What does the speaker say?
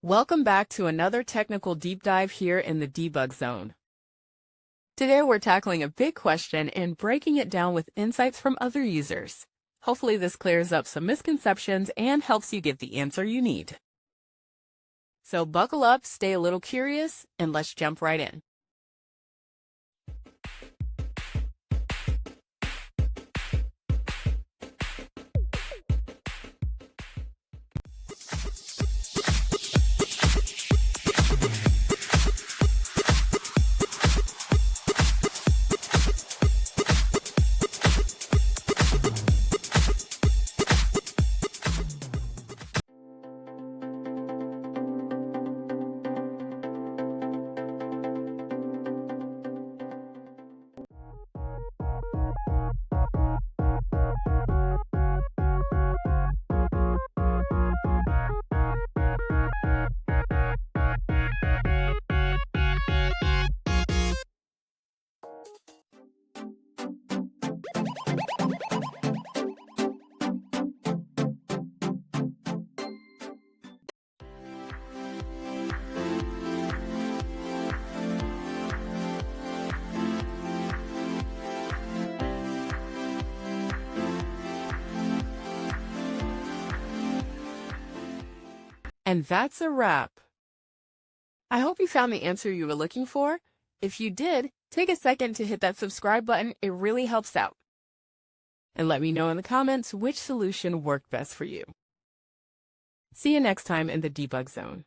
Welcome back to another technical deep dive here in the debug zone. Today we're tackling a big question and breaking it down with insights from other users. Hopefully this clears up some misconceptions and helps you get the answer you need. So buckle up, stay a little curious, and let's jump right in. And that's a wrap. I hope you found the answer you were looking for. If you did, take a second to hit that subscribe button. It really helps out. And let me know in the comments which solution worked best for you. See you next time in the debug zone.